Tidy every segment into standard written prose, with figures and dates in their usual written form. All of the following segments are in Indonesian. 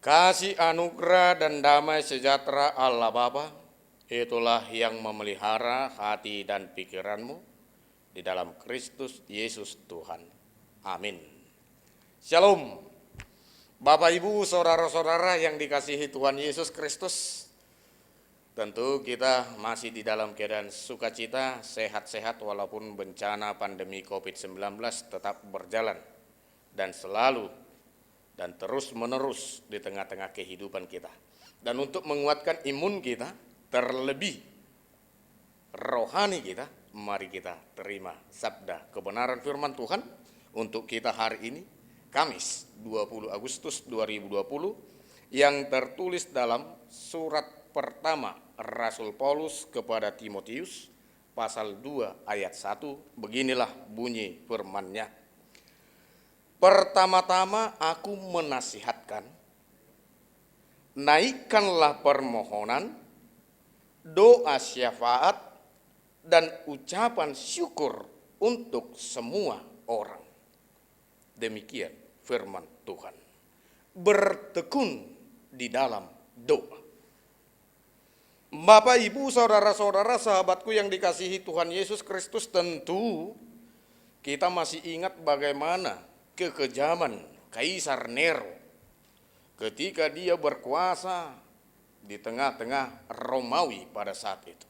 Kasih anugerah dan damai sejahtera Allah Bapa, itulah yang memelihara hati dan pikiranmu di dalam Kristus Yesus Tuhan. Amin. Shalom. Bapak Ibu, saudara-saudara yang dikasihi Tuhan Yesus Kristus. Tentu kita masih di dalam keadaan sukacita, sehat-sehat walaupun bencana pandemi COVID-19 tetap berjalan dan selalu dan terus-menerus di tengah-tengah kehidupan kita. Dan untuk menguatkan imun kita, terlebih rohani kita, mari kita terima sabda kebenaran firman Tuhan untuk kita hari ini, Kamis 20 Agustus 2020, yang tertulis dalam surat pertama Rasul Paulus kepada Timotius, pasal 2 ayat 1, beginilah bunyi firman-Nya. Pertama-tama aku menasihatkan, naikkanlah permohonan, doa syafaat, dan ucapan syukur untuk semua orang. Demikian firman Tuhan. Bertekun di dalam doa. Bapak, Ibu, saudara-saudara, sahabatku yang dikasihi Tuhan Yesus Kristus, tentu kita masih ingat bagaimana kekejaman Kaisar Nero ketika dia berkuasa di tengah-tengah Romawi pada saat itu.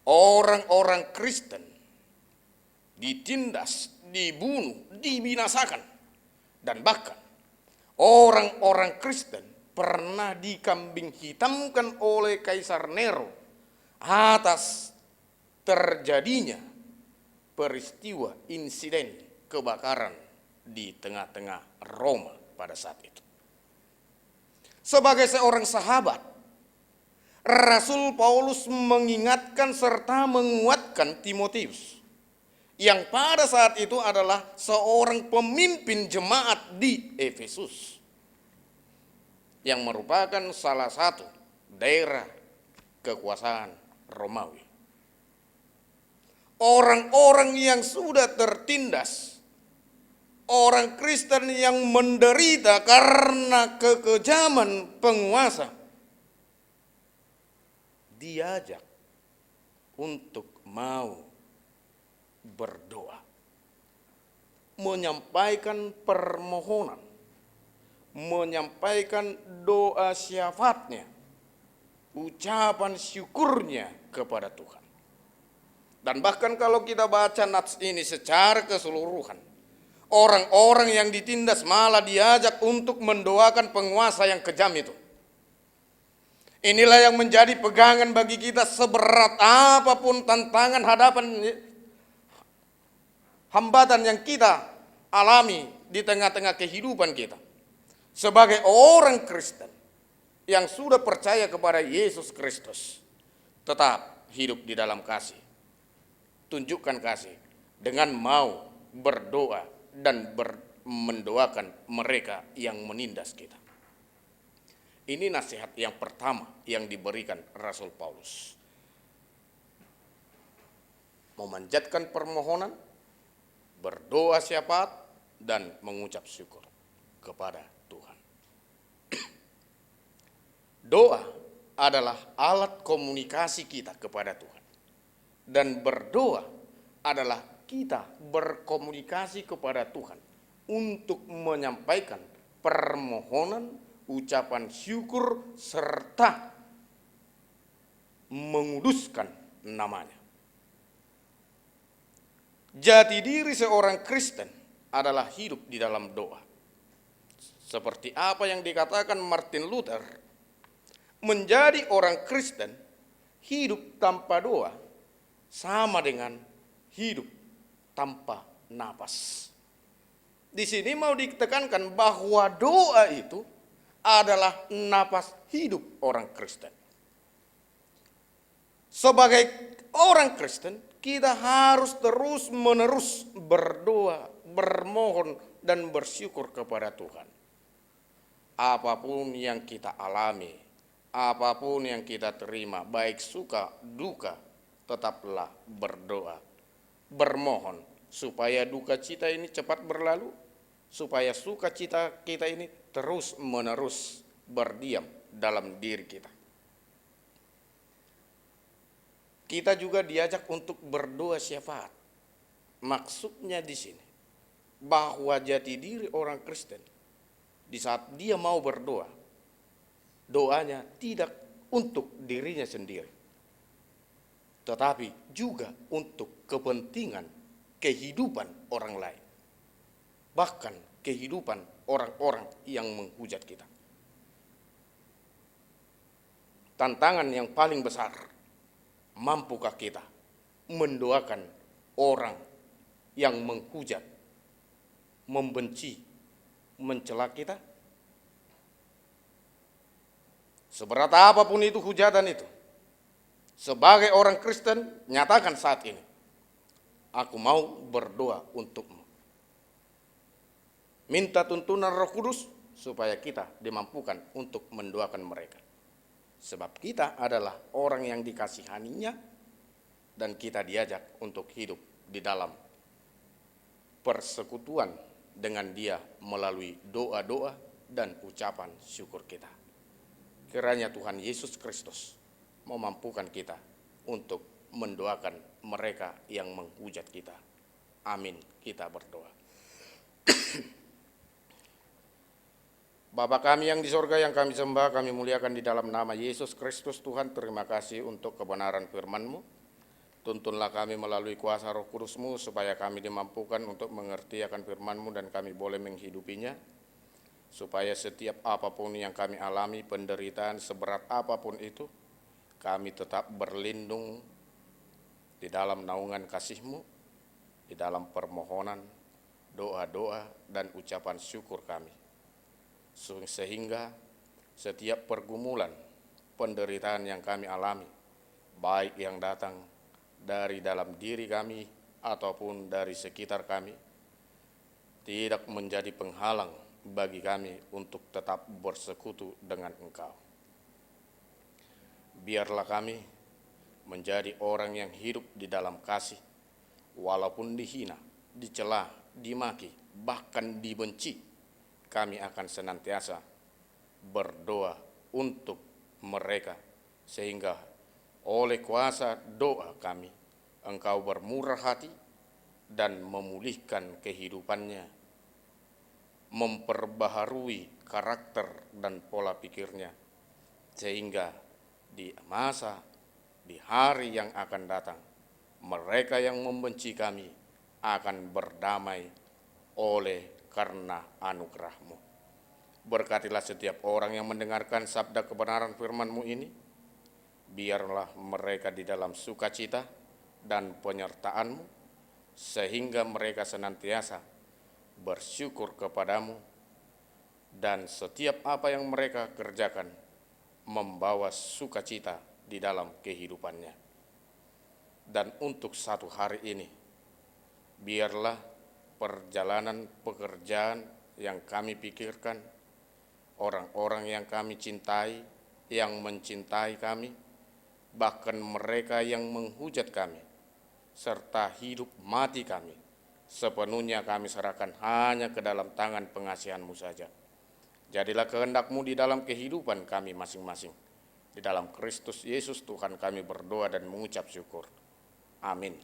Orang-orang Kristen ditindas, dibunuh, dibinasakan, dan bahkan orang-orang Kristen pernah dikambing hitamkan oleh Kaisar Nero atas terjadinya peristiwa insiden kebakaran di tengah-tengah Roma pada saat itu. Sebagai seorang sahabat, Rasul Paulus mengingatkan serta menguatkan Timotius, yang pada saat itu adalah seorang pemimpin jemaat di Efesus, yang merupakan salah satu daerah kekuasaan Romawi. Orang-orang yang sudah tertindas, orang Kristen yang menderita karena kekejaman penguasa, diajak untuk mau berdoa, menyampaikan permohonan, menyampaikan doa syafaatnya, ucapan syukurnya kepada Tuhan. Dan bahkan kalau kita baca nats ini secara keseluruhan, orang-orang yang ditindas malah diajak untuk mendoakan penguasa yang kejam itu. Inilah yang menjadi pegangan bagi kita seberat apapun tantangan hambatan yang kita alami di tengah-tengah kehidupan kita. Sebagai orang Kristen yang sudah percaya kepada Yesus Kristus, tetap hidup di dalam kasih. Tunjukkan kasih dengan mau berdoa dan mendoakan mereka yang menindas kita. Ini nasihat yang pertama yang diberikan Rasul Paulus. Memanjatkan permohonan, berdoa syafaat, dan mengucap syukur kepada Tuhan. Doa adalah alat komunikasi kita kepada Tuhan. Dan berdoa adalah kita berkomunikasi kepada Tuhan untuk menyampaikan permohonan, ucapan syukur, serta menguduskan namanya. Jati diri seorang Kristen adalah hidup di dalam doa. Seperti apa yang dikatakan Martin Luther, menjadi orang Kristen hidup tanpa doa sama dengan hidup tanpa napas. Di sini mau ditekankan bahwa doa itu adalah napas hidup orang Kristen. Sebagai orang Kristen, kita harus terus-menerus berdoa, bermohon, dan bersyukur kepada Tuhan. Apapun yang kita alami, apapun yang kita terima, baik suka, duka, tetaplah berdoa, bermohon supaya duka cita ini cepat berlalu supaya sukacita kita ini terus menerus berdiam dalam diri kita. Kita juga diajak untuk berdoa syafaat. Maksudnya di sini bahwa jati diri orang Kristen di saat dia mau berdoa, doanya tidak untuk dirinya sendiri, tetapi juga untuk kepentingan kehidupan orang lain, bahkan kehidupan orang-orang yang menghujat kita. Tantangan yang paling besar, mampukah kita mendoakan orang yang menghujat, membenci, mencela kita? Seberat apapun itu hujatan itu, sebagai orang Kristen, nyatakan saat ini, aku mau berdoa untukmu. Minta tuntunan Roh Kudus supaya kita dimampukan untuk mendoakan mereka. Sebab kita adalah orang yang dikasihaninya dan kita diajak untuk hidup di dalam persekutuan dengan Dia melalui doa-doa dan ucapan syukur kita. Kiranya Tuhan Yesus Kristus memampukan kita untuk mendoakan mereka yang menghujat kita. Amin. Kita berdoa. Bapa kami yang di sorga, yang kami sembah, kami muliakan di dalam nama Yesus Kristus. Tuhan, terima kasih untuk kebenaran firman-Mu. Tuntunlah kami melalui kuasa Roh Kudus-Mu supaya kami dimampukan untuk mengerti akan firman-Mu dan kami boleh menghidupinya. Supaya setiap apapun yang kami alami, penderitaan seberat apapun itu, kami tetap berlindung di dalam naungan kasih-Mu, di dalam permohonan, doa-doa, dan ucapan syukur kami. Sehingga setiap pergumulan, penderitaan yang kami alami, baik yang datang dari dalam diri kami ataupun dari sekitar kami, tidak menjadi penghalang bagi kami untuk tetap bersekutu dengan Engkau. Biarlah kami menjadi orang yang hidup di dalam kasih, walaupun dihina, dicela, dimaki, bahkan dibenci. Kami akan senantiasa berdoa untuk mereka, sehingga oleh kuasa doa kami, Engkau bermurah hati dan memulihkan kehidupannya, memperbaharui karakter dan pola pikirnya, sehingga di masa, di hari yang akan datang, mereka yang membenci kami akan berdamai oleh karena anugerah-Mu. Berkatilah setiap orang yang mendengarkan sabda kebenaran firman-Mu ini. Biarlah mereka di dalam sukacita dan penyertaan-Mu, sehingga mereka senantiasa bersyukur kepadamu, dan setiap apa yang mereka kerjakan membawa sukacita di dalam kehidupannya. Dan untuk satu hari ini, biarlah perjalanan pekerjaan yang kami pikirkan, orang-orang yang kami cintai, yang mencintai kami, bahkan mereka yang menghujat kami, serta hidup mati kami, sepenuhnya kami serahkan hanya ke dalam tangan pengasihan-Mu saja. Jadilah kehendak-Mu di dalam kehidupan kami masing-masing. Di dalam Kristus Yesus Tuhan kami berdoa dan mengucap syukur. Amin.